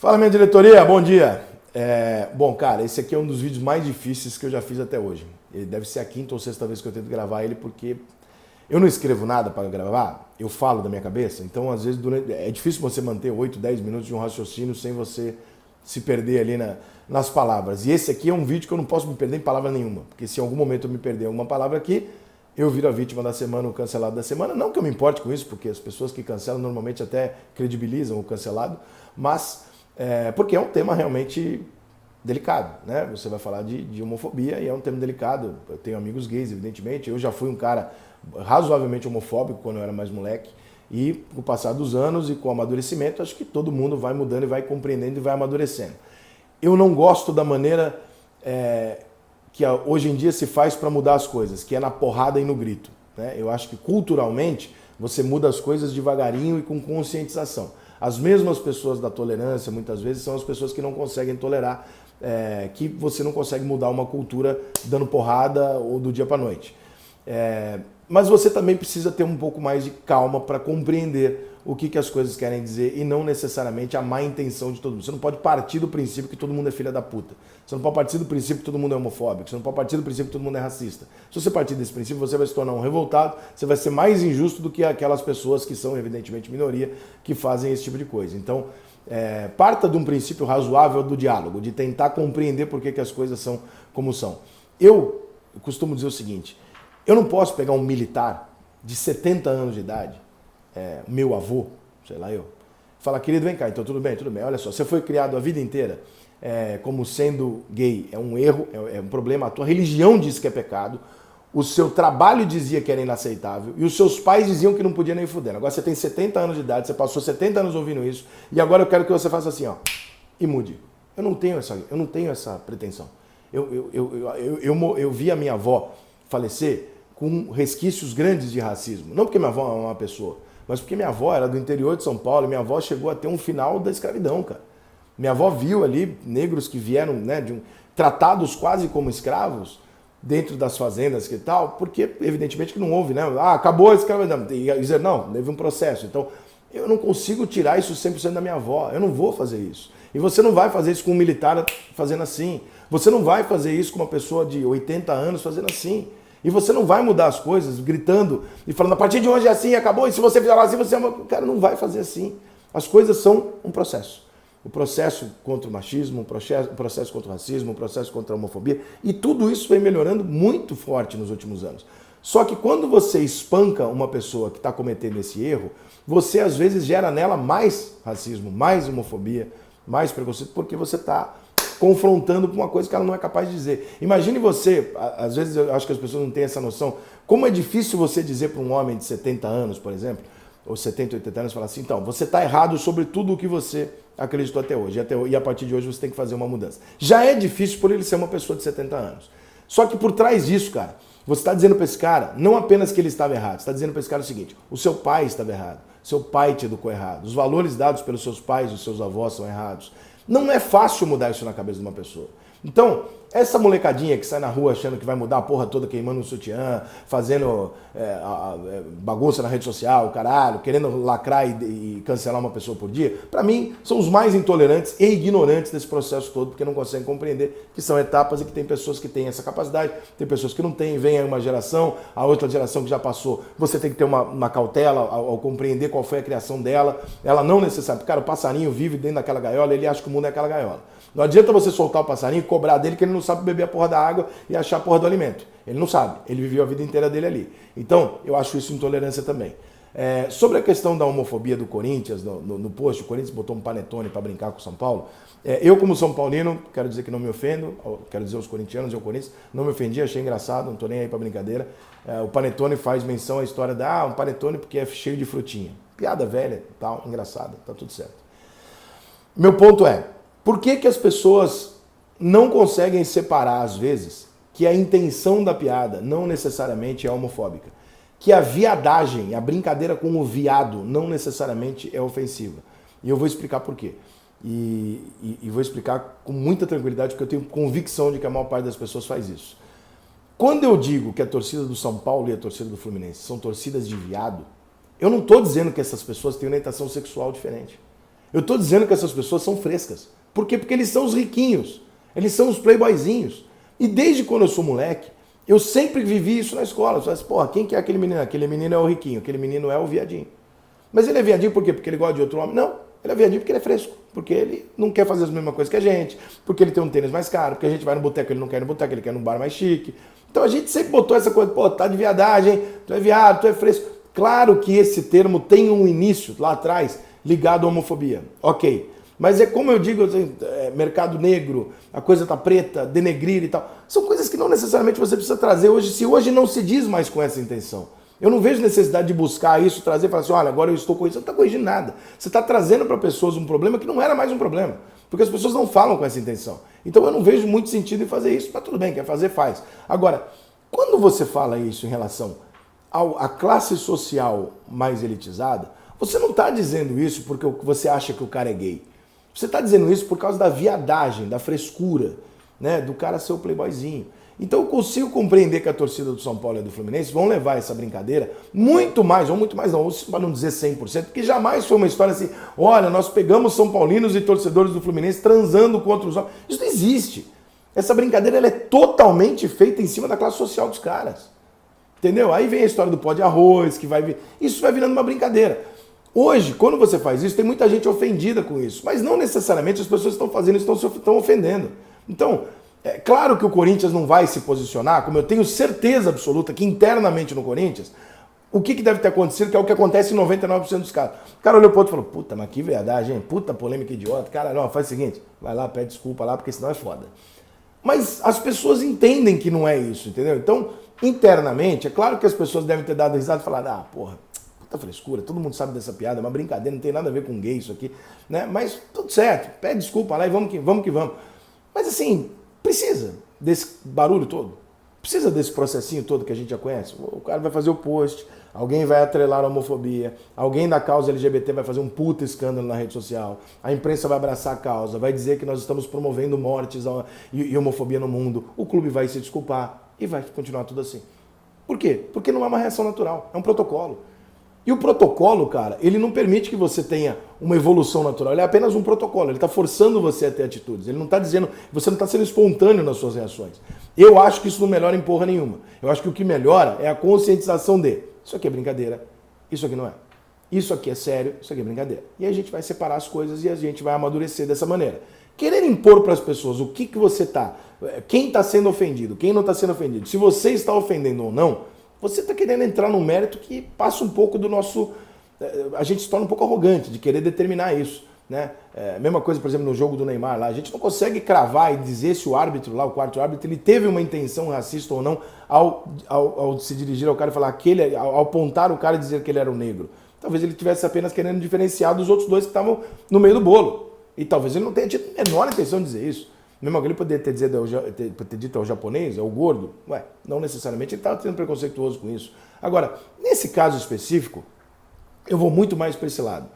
Fala, minha diretoria, bom dia. Bom, cara, esse aqui é um dos vídeos mais difíceis que eu já fiz até hoje. Ele deve ser a quinta ou sexta vez que eu tento gravar ele, porque eu não escrevo nada para gravar, eu falo da minha cabeça. Então, às vezes, é difícil você manter 8, 10 minutos de um raciocínio sem você se perder ali nas palavras. E esse aqui é um vídeo que eu não posso me perder em palavra nenhuma, porque se em algum momento eu me perder alguma palavra aqui, eu viro a vítima da semana, o cancelado da semana. Não que eu me importe com isso, porque as pessoas que cancelam normalmente até credibilizam o cancelado, mas porque é um tema realmente delicado, né? Você vai falar de homofobia e é um tema delicado. Eu tenho amigos gays, evidentemente. Eu já fui um cara razoavelmente homofóbico quando eu era mais moleque. E com o passar dos anos e com o amadurecimento, acho que todo mundo vai mudando e vai compreendendo e vai amadurecendo. Eu não gosto da maneira que hoje em dia se faz para mudar as coisas, que é na porrada e no grito, né? Eu acho que culturalmente você muda as coisas devagarinho e com conscientização. As mesmas pessoas da tolerância, muitas vezes, são as pessoas que não conseguem tolerar, que você não consegue mudar uma cultura dando porrada ou do dia para a noite. Mas você também precisa ter um pouco mais de calma para compreender o que as coisas querem dizer e não necessariamente a má intenção de todo mundo. Você não pode partir do princípio que todo mundo é filha da puta. Você não pode partir do princípio que todo mundo é homofóbico. Você não pode partir do princípio que todo mundo é racista. Se você partir desse princípio, você vai se tornar um revoltado, você vai ser mais injusto do que aquelas pessoas que são, evidentemente, minoria, que fazem esse tipo de coisa. Então, parta de um princípio razoável do diálogo, de tentar compreender por que as coisas são como são. Eu costumo dizer o seguinte: eu não posso pegar um militar de 70 anos de idade, meu avô, sei lá eu, falar, querido, vem cá, então tudo bem, olha só, você foi criado a vida inteira como sendo gay, é um erro, é um problema, a tua religião diz que é pecado, o seu trabalho dizia que era inaceitável e os seus pais diziam que não podia nem fuder. Agora você tem 70 anos de idade, você passou 70 anos ouvindo isso e agora eu quero que você faça assim, ó, e mude. Eu não tenho essa pretensão. Eu vi a minha avó falecer com resquícios grandes de racismo. Não porque minha avó é uma pessoa, mas porque minha avó era do interior de São Paulo e minha avó chegou a ter um final da escravidão, cara. Minha avó viu ali negros que vieram, né, tratados quase como escravos dentro das fazendas e tal, porque evidentemente que não houve, né? Ah, acabou a escravidão. E dizer, não, teve um processo. Então, eu não consigo tirar isso 100% da minha avó. Eu não vou fazer isso. E você não vai fazer isso com um militar fazendo assim. Você não vai fazer isso com uma pessoa de 80 anos fazendo assim. E você não vai mudar as coisas gritando e falando, a partir de hoje é assim, acabou, e se você fizer assim, você é uma... Cara, não vai fazer assim. As coisas são um processo. O processo contra o machismo, o processo contra o racismo, o processo contra a homofobia. E tudo isso vem melhorando muito forte nos últimos anos. Só que quando você espanca uma pessoa que está cometendo esse erro, você às vezes gera nela mais racismo, mais homofobia, mais preconceito, porque você está confrontando com uma coisa que ela não é capaz de dizer. Imagine você, às vezes eu acho que as pessoas não têm essa noção, como é difícil você dizer para um homem de 70 anos, por exemplo, ou 70, 80 anos, falar assim, então, você está errado sobre tudo o que você acreditou até hoje, e a partir de hoje você tem que fazer uma mudança. Já é difícil por ele ser uma pessoa de 70 anos. Só que por trás disso, cara, você está dizendo para esse cara, não apenas que ele estava errado, você está dizendo para esse cara o seguinte, o seu pai estava errado, seu pai te educou errado, os valores dados pelos seus pais e os seus avós são errados. Não é fácil mudar isso na cabeça de uma pessoa. Então, essa molecadinha que sai na rua achando que vai mudar a porra toda, queimando um sutiã, fazendo bagunça na rede social, caralho, querendo lacrar e cancelar uma pessoa por dia, pra mim, são os mais intolerantes e ignorantes desse processo todo, porque não conseguem compreender que são etapas e que tem pessoas que têm essa capacidade, tem pessoas que não têm, vem aí uma geração, a outra geração que já passou, você tem que ter uma cautela ao compreender qual foi a criação dela, ela não necessariamente, cara, o passarinho vive dentro daquela gaiola, ele acha que o mundo é aquela gaiola. Não adianta você soltar o passarinho e cobrar dele que ele não sabe beber a porra da água e achar a porra do alimento. Ele não sabe, ele viveu a vida inteira dele ali. Então, eu acho isso intolerância também. Sobre a questão da homofobia do Corinthians, no post, o Corinthians botou um panetone para brincar com o São Paulo. Eu, como São Paulino, quero dizer que não me ofendo, quero dizer os corintianos e o Corinthians, não me ofendi, achei engraçado, não estou nem aí para brincadeira. O panetone faz menção à história um panetone porque é cheio de frutinha. Piada velha, tal, engraçada, tá tudo certo. Meu ponto é, por que as pessoas não conseguem separar, às vezes, que a intenção da piada não necessariamente é homofóbica? Que a viadagem, a brincadeira com o viado, não necessariamente é ofensiva. E eu vou explicar por quê. E vou explicar com muita tranquilidade, porque eu tenho convicção de que a maior parte das pessoas faz isso. Quando eu digo que a torcida do São Paulo e a torcida do Fluminense são torcidas de viado, eu não estou dizendo que essas pessoas têm orientação sexual diferente. Eu estou dizendo que essas pessoas são frescas. Por quê? Porque eles são os riquinhos. Eles são os playboyzinhos. E desde quando eu sou moleque, eu sempre vivi isso na escola. Eu falei assim, porra, quem que é aquele menino? Aquele menino é o riquinho, aquele menino é o viadinho. Mas ele é viadinho por quê? Porque ele gosta de outro homem? Não, ele é viadinho porque ele é fresco. Porque ele não quer fazer as mesmas coisas que a gente, porque ele tem um tênis mais caro, porque a gente vai no boteco, ele não quer ir no boteco, ele quer ir num bar mais chique. Então a gente sempre botou essa coisa, pô, tá de viadagem, tu é viado, tu é fresco. Claro que esse termo tem um início lá atrás ligado à homofobia. Ok. Mas é como eu digo, mercado negro, a coisa tá preta, denegrir e tal. São coisas que não necessariamente você precisa trazer hoje, se hoje não se diz mais com essa intenção. Eu não vejo necessidade de buscar isso, trazer e falar assim, olha, agora eu estou corrigindo. Você não está corrigindo nada. Você está trazendo para pessoas um problema que não era mais um problema. Porque as pessoas não falam com essa intenção. Então eu não vejo muito sentido em fazer isso, mas tudo bem, quer fazer, faz. Agora, quando você fala isso em relação à classe social mais elitizada, você não está dizendo isso porque você acha que o cara é gay. Você está dizendo isso por causa da viadagem, da frescura, né, do cara ser o playboyzinho. Então eu consigo compreender que a torcida do São Paulo e do Fluminense vão levar essa brincadeira muito mais, ou muito mais não, para não dizer 100%, porque jamais foi uma história assim, olha, nós pegamos São Paulinos e torcedores do Fluminense transando contra os homens. Isso não existe. Essa brincadeira ela é totalmente feita em cima da classe social dos caras. Entendeu? Aí vem a história do pó de arroz, que vai vir. Isso vai virando uma brincadeira. Hoje, quando você faz isso, tem muita gente ofendida com isso, mas não necessariamente as pessoas que estão fazendo isso estão ofendendo. Então, é claro que o Corinthians não vai se posicionar, como eu tenho certeza absoluta que internamente no Corinthians, o que deve ter acontecido, que é o que acontece em 99% dos casos. O cara olhou pro outro e falou, puta, mas que verdade, hein? Puta polêmica idiota. Cara, não, faz o seguinte, vai lá, pede desculpa lá, porque senão é foda. Mas as pessoas entendem que não é isso, entendeu? Então, internamente, é claro que as pessoas devem ter dado risada e falado, ah, porra, puta frescura, todo mundo sabe dessa piada, é uma brincadeira, não tem nada a ver com gay isso aqui, né? Mas tudo certo, pede desculpa lá e vamos que vamos. Mas assim, precisa desse barulho todo, precisa desse processinho todo que a gente já conhece. O cara vai fazer o post, alguém vai atrelar a homofobia, alguém da causa LGBT vai fazer um puta escândalo na rede social, a imprensa vai abraçar a causa, vai dizer que nós estamos promovendo mortes e homofobia no mundo, o clube vai se desculpar e vai continuar tudo assim. Por quê? Porque não é uma reação natural, é um protocolo. E o protocolo, cara, ele não permite que você tenha uma evolução natural, ele é apenas um protocolo, ele está forçando você a ter atitudes, ele não está dizendo, você não está sendo espontâneo nas suas reações. Eu acho que isso não melhora em porra nenhuma. Eu acho que o que melhora é a conscientização de, isso aqui é brincadeira, isso aqui não é. Isso aqui é sério, isso aqui é brincadeira. E aí a gente vai separar as coisas e a gente vai amadurecer dessa maneira. Querer impor para as pessoas o que você está, quem está sendo ofendido, quem não está sendo ofendido, se você está ofendendo ou não, você está querendo entrar num mérito que passa um pouco do nosso... A gente se torna um pouco arrogante de querer determinar isso, né? Mesma coisa, por exemplo, no jogo do Neymar lá. A gente não consegue cravar e dizer se o árbitro lá, o quarto árbitro, ele teve uma intenção racista ou não ao se dirigir ao cara e falar ao apontar o cara e dizer que ele era um negro. Talvez ele estivesse apenas querendo diferenciar dos outros dois que estavam no meio do bolo. E talvez ele não tenha tido a menor intenção de dizer isso. Mesmo alguém poderia ter dito ao japonês, ao gordo. Ué, não necessariamente ele estava sendo preconceituoso com isso. Agora, nesse caso específico, eu vou muito mais para esse lado.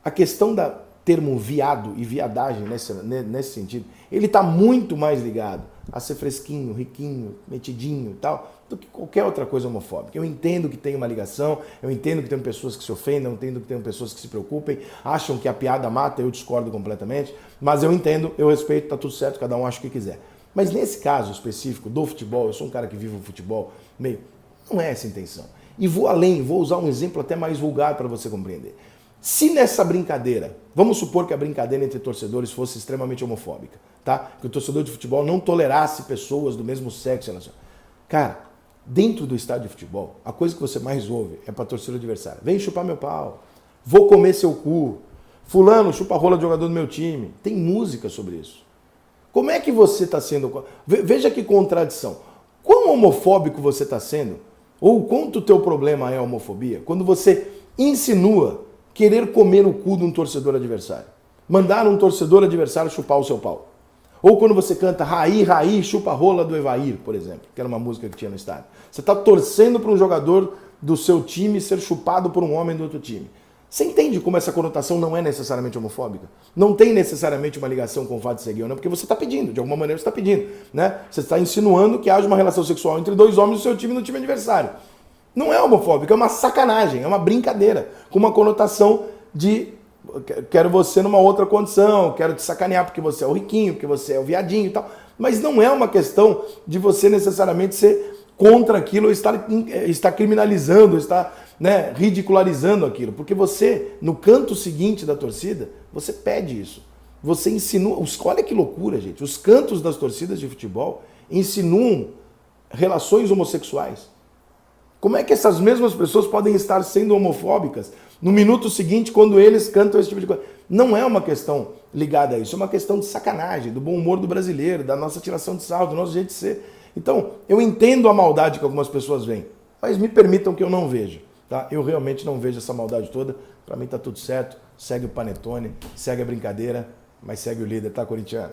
A questão da termo viado e viadagem, nesse sentido, ele está muito mais ligado a ser fresquinho, riquinho, metidinho e tal, do que qualquer outra coisa homofóbica. Eu entendo que tem uma ligação, eu entendo que tem pessoas que se ofendem, eu entendo que tem pessoas que se preocupem, acham que a piada mata, eu discordo completamente, mas eu entendo, eu respeito, tá tudo certo, cada um acha o que quiser. Mas nesse caso específico do futebol, eu sou um cara que vive o futebol, não é essa a intenção. E vou além, vou usar um exemplo até mais vulgar para você compreender. Se nessa brincadeira, vamos supor que a brincadeira entre torcedores fosse extremamente homofóbica, tá? Que o torcedor de futebol não tolerasse pessoas do mesmo sexo. Cara, dentro do estádio de futebol, a coisa que você mais ouve é para torcedor adversário. Vem chupar meu pau, vou comer seu cu, fulano chupa a rola do jogador do meu time. Tem música sobre isso. Como é que você está sendo... Veja que contradição. Quão homofóbico você está sendo, ou quanto o teu problema é a homofobia, quando você insinua querer comer o cu de um torcedor adversário. Mandar um torcedor adversário chupar o seu pau. Ou quando você canta Raí, Raí, chupa a rola do Evair, por exemplo, que era uma música que tinha no estádio. Você está torcendo para um jogador do seu time ser chupado por um homem do outro time. Você entende como essa conotação não é necessariamente homofóbica? Não tem necessariamente uma ligação com o fato de ser gay ou não, porque você está pedindo, de alguma maneira você está pedindo, né? Você está insinuando que haja uma relação sexual entre dois homens do seu time e do time adversário. Não é homofóbico, é uma sacanagem, é uma brincadeira, com uma conotação de quero você numa outra condição, quero te sacanear porque você é o riquinho, porque você é o viadinho e tal. Mas não é uma questão de você necessariamente ser contra aquilo, ou estar criminalizando, ou estar, né, ridicularizando aquilo. Porque você, no canto seguinte da torcida, você pede isso. Você insinua... Olha que loucura, gente. Os cantos das torcidas de futebol insinuam relações homossexuais. Como é que essas mesmas pessoas podem estar sendo homofóbicas no minuto seguinte quando eles cantam esse tipo de coisa? Não é uma questão ligada a isso, é uma questão de sacanagem, do bom humor do brasileiro, da nossa tiração de sarro, do nosso jeito de ser. Então, eu entendo a maldade que algumas pessoas veem, mas me permitam que eu não veja. Tá? Eu realmente não vejo essa maldade toda. Para mim tá tudo certo. Segue o panetone, segue a brincadeira, mas segue o líder, tá, corintiano?